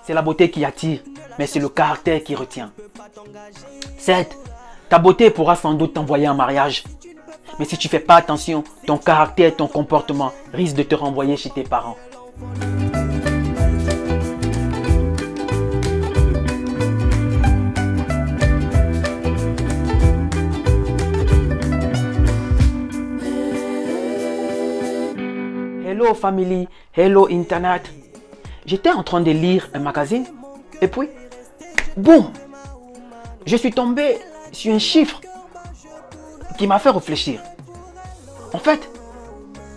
c'est la beauté qui attire, mais c'est le caractère qui retient. Certes, ta beauté pourra sans doute t'envoyer en mariage. Mais si tu ne fais pas attention, ton caractère et ton comportement risquent de te renvoyer chez tes parents. Hello family, hello internet. J'étais en train de lire un magazine et puis, boum, je suis tombé sur un chiffre qui m'a fait réfléchir. En fait,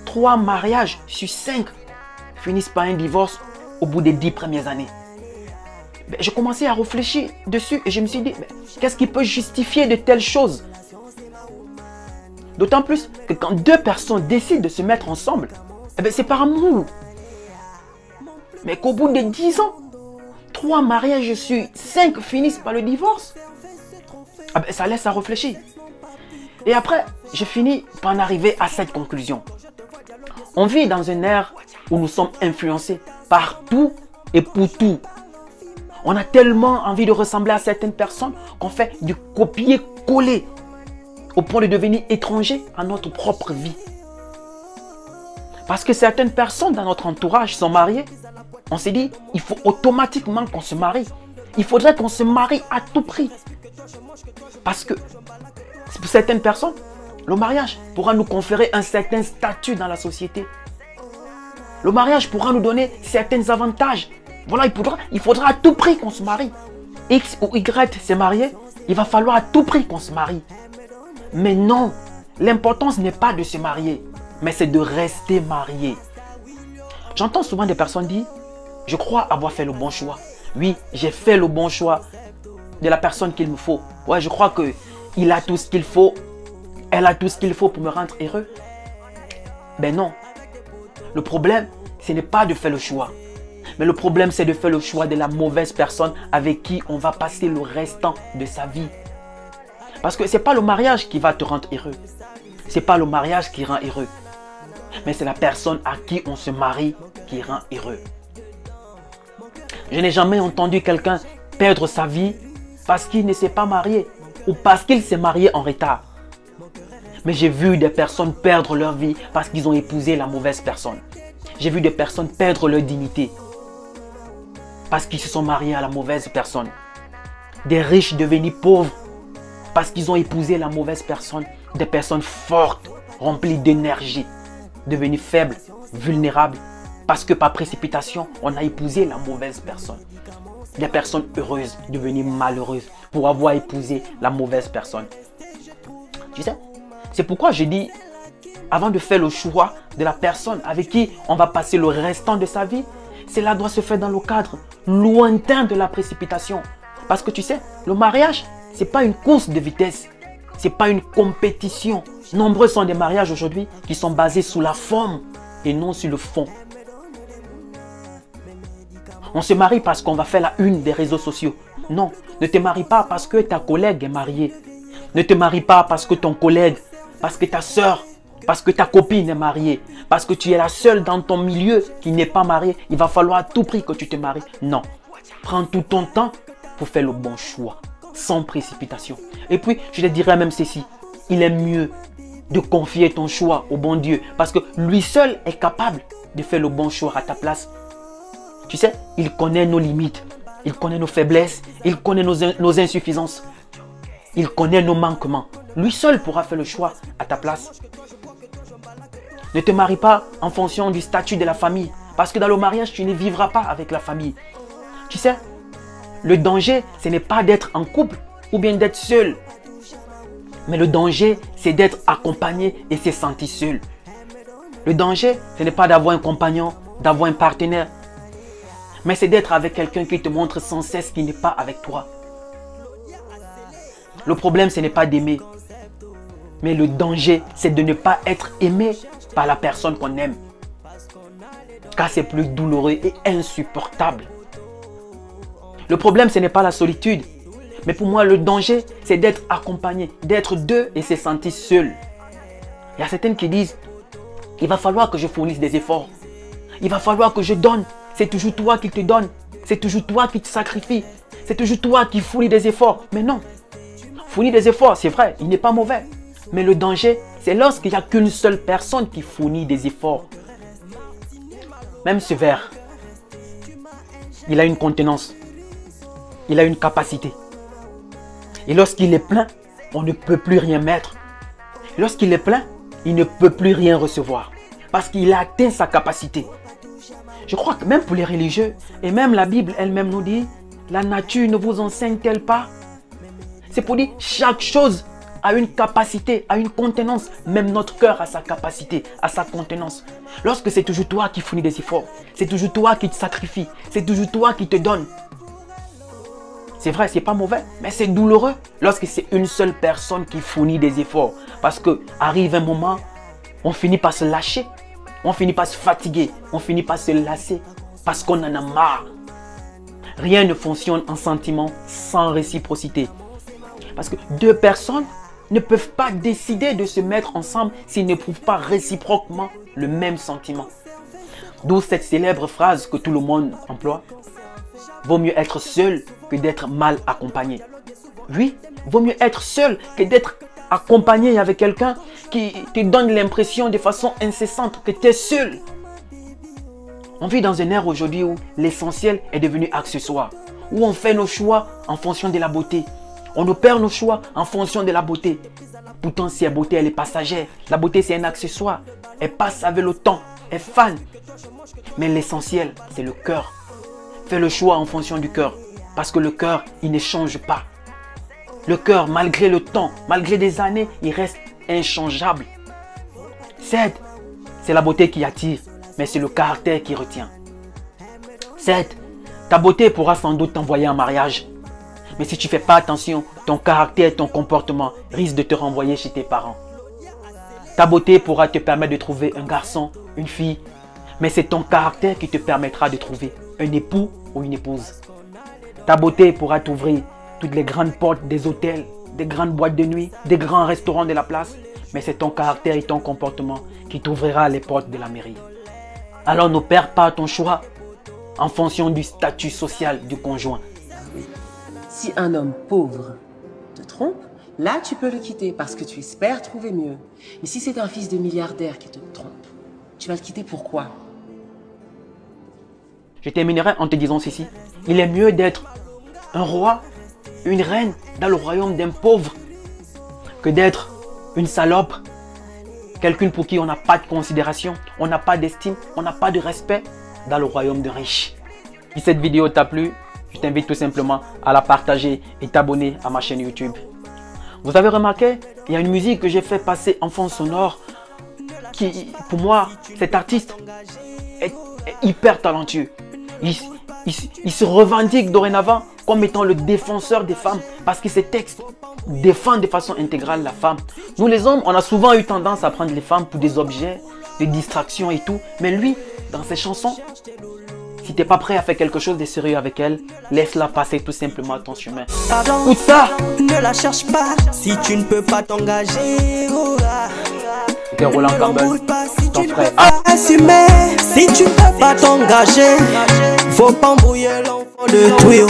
3 mariages sur 5 finissent par un divorce au bout des 10 premières années. Je commençais à réfléchir dessus et je me suis dit, qu'est-ce qui peut justifier de telles choses? D'autant plus que quand 2 personnes décident de se mettre ensemble, c'est par amour. Mais qu'au bout de 10 ans, 3 mariages sur 5 finissent par le divorce. Ça laisse à réfléchir. Et après, je finis par en arriver à cette conclusion. On vit dans une ère où nous sommes influencés par tout et pour tout. On a tellement envie de ressembler à certaines personnes qu'on fait du copier-coller au point de devenir étranger à notre propre vie. Parce que certaines personnes dans notre entourage sont mariées, on s'est dit, il faut automatiquement qu'on se marie. Il faudrait qu'on se marie à tout prix. Parce que pour certaines personnes, le mariage pourra nous conférer un certain statut dans la société. Le mariage pourra nous donner certains avantages. Voilà, il faudra à tout prix qu'on se marie. X ou Y s'est marié, il va falloir à tout prix qu'on se marie. Mais non, l'importance n'est pas de se marier, mais c'est de rester marié. J'entends souvent des personnes dire, je crois avoir fait le bon choix. Oui, j'ai fait le bon choix de la personne qu'il me faut. Ouais, je crois qu'il a tout ce qu'il faut, elle a tout ce qu'il faut pour me rendre heureux. Ben non. Le problème, ce n'est pas de faire le choix. Mais le problème, c'est de faire le choix de la mauvaise personne avec qui on va passer le restant de sa vie. Parce que ce n'est pas le mariage qui va te rendre heureux. Ce n'est pas le mariage qui rend heureux. Mais c'est la personne à qui on se marie qui rend heureux. Je n'ai jamais entendu quelqu'un perdre sa vie parce qu'il ne s'est pas marié ou parce qu'il s'est marié en retard. Mais j'ai vu des personnes perdre leur vie parce qu'ils ont épousé la mauvaise personne. J'ai vu des personnes perdre leur dignité parce qu'ils se sont mariés à la mauvaise personne. Des riches devenus pauvres parce qu'ils ont épousé la mauvaise personne. Des personnes fortes, remplies d'énergie, devenues faibles, vulnérables parce que par précipitation, on a épousé la mauvaise personne. Des personnes heureuses devenues malheureuses pour avoir épousé la mauvaise personne. Tu sais, c'est pourquoi je dis, avant de faire le choix de la personne avec qui on va passer le restant de sa vie, cela doit se faire dans le cadre lointain de la précipitation. Parce que tu sais, le mariage, ce n'est pas une course de vitesse, ce n'est pas une compétition. Nombreux sont des mariages aujourd'hui qui sont basés sur la forme et non sur le fond. On se marie parce qu'on va faire la une des réseaux sociaux. Non, ne te marie pas parce que ta collègue est mariée. Ne te marie pas parce que ton collègue, parce que ta soeur, parce que ta copine est mariée, parce que tu es la seule dans ton milieu qui n'est pas mariée. Il va falloir à tout prix que tu te maries. Non, prends tout ton temps pour faire le bon choix, sans précipitation. Et puis, je te dirais même ceci, il est mieux de confier ton choix au bon Dieu parce que lui seul est capable de faire le bon choix à ta place. Tu sais, il connaît nos limites, il connaît nos faiblesses, il connaît nos insuffisances, il connaît nos manquements. Lui seul pourra faire le choix à ta place. Ne te marie pas en fonction du statut de la famille parce que dans le mariage, tu ne vivras pas avec la famille. Tu sais, le danger, ce n'est pas d'être en couple ou bien d'être seul. Mais le danger, c'est d'être accompagné et se sentir seul. Le danger, ce n'est pas d'avoir un compagnon, d'avoir un partenaire. Mais c'est d'être avec quelqu'un qui te montre sans cesse qu'il n'est pas avec toi. Le problème, ce n'est pas d'aimer. Mais le danger, c'est de ne pas être aimé par la personne qu'on aime. Car c'est plus douloureux et insupportable. Le problème, ce n'est pas la solitude. Mais pour moi, le danger, c'est d'être accompagné, d'être deux et se sentir seul. Il y a certaines qui disent, il va falloir que je fournisse des efforts. Il va falloir que je donne. C'est toujours toi qui te donnes. C'est toujours toi qui te sacrifies. C'est toujours toi qui fournis des efforts. Mais non. Fournir des efforts, c'est vrai, il n'est pas mauvais. Mais le danger, c'est lorsqu'il n'y a qu'une seule personne qui fournit des efforts. Même ce verre, il a une contenance. Il a une capacité. Et lorsqu'il est plein, on ne peut plus rien mettre. Lorsqu'il est plein, il ne peut plus rien recevoir. Parce qu'il a atteint sa capacité. Je crois que même pour les religieux, et même la Bible elle-même nous dit, la nature ne vous enseigne-t-elle pas? C'est pour dire, chaque chose a une capacité, a une contenance. Même notre cœur a sa capacité, a sa contenance. Lorsque c'est toujours toi qui fournis des efforts, c'est toujours toi qui te sacrifies, c'est toujours toi qui te donnes. C'est vrai, c'est pas mauvais, mais c'est douloureux lorsque c'est une seule personne qui fournit des efforts. Parce que arrive un moment, on finit par se lâcher, on finit par se fatiguer, on finit par se lasser parce qu'on en a marre. Rien ne fonctionne en sentiment sans réciprocité. Parce que deux personnes ne peuvent pas décider de se mettre ensemble s'ils n'éprouvent pas réciproquement le même sentiment. D'où cette célèbre phrase que tout le monde emploie. Vaut mieux être seul que d'être mal accompagné. Oui, vaut mieux être seul que d'être accompagné avec quelqu'un qui te donne l'impression de façon incessante que tu es seul. On vit dans une ère aujourd'hui où l'essentiel est devenu accessoire. Où on fait nos choix en fonction de la beauté. On opère nos choix en fonction de la beauté. Pourtant, si la beauté, elle est passagère. La beauté, c'est un accessoire. Elle passe avec le temps. Elle fane. Mais l'essentiel, c'est le cœur. Fais le choix en fonction du cœur. Parce que le cœur, il ne change pas. Le cœur, malgré le temps, malgré des années, il reste inchangeable. Certes, c'est la beauté qui attire, mais c'est le caractère qui retient. Certes, ta beauté pourra sans doute t'envoyer en mariage. Mais si tu ne fais pas attention, ton caractère, ton comportement risque de te renvoyer chez tes parents. Ta beauté pourra te permettre de trouver un garçon, une fille, mais c'est ton caractère qui te permettra de trouver un époux ou une épouse. Ta beauté pourra t'ouvrir toutes les grandes portes des hôtels, des grandes boîtes de nuit, des grands restaurants de la place, mais c'est ton caractère et ton comportement qui t'ouvrira les portes de la mairie. Alors n'opère pas ton choix en fonction du statut social du conjoint. Si un homme pauvre te trompe, là tu peux le quitter parce que tu espères trouver mieux. Mais si c'est un fils de milliardaire qui te trompe, tu vas le quitter pourquoi? Je terminerai en te disant ceci. Il est mieux d'être un roi, une reine dans le royaume d'un pauvre que d'être une salope, quelqu'un pour qui on n'a pas de considération, on n'a pas d'estime, on n'a pas de respect dans le royaume d'un riche. Si cette vidéo t'a plu, je t'invite tout simplement à la partager et t'abonner à ma chaîne YouTube. Vous avez remarqué, il y a une musique que j'ai fait passer en fond sonore qui, pour moi, cet artiste est hyper talentueux. Il se revendique dorénavant comme étant le défenseur des femmes parce que ses textes défendent de façon intégrale la femme. Nous les hommes, on a souvent eu tendance à prendre les femmes pour des objets, des distractions et tout. Mais lui, dans ses chansons, si tu n'es pas prêt à faire quelque chose de sérieux avec elle, laisse-la passer tout simplement ton chemin. Écoute ça! Ne la cherche pas si tu ne peux pas t'engager. C'était Roland Campbell, ton frère. Assumer si tu ne peux pas t'engager. Faut pas embrouiller l'enfant de tuyau.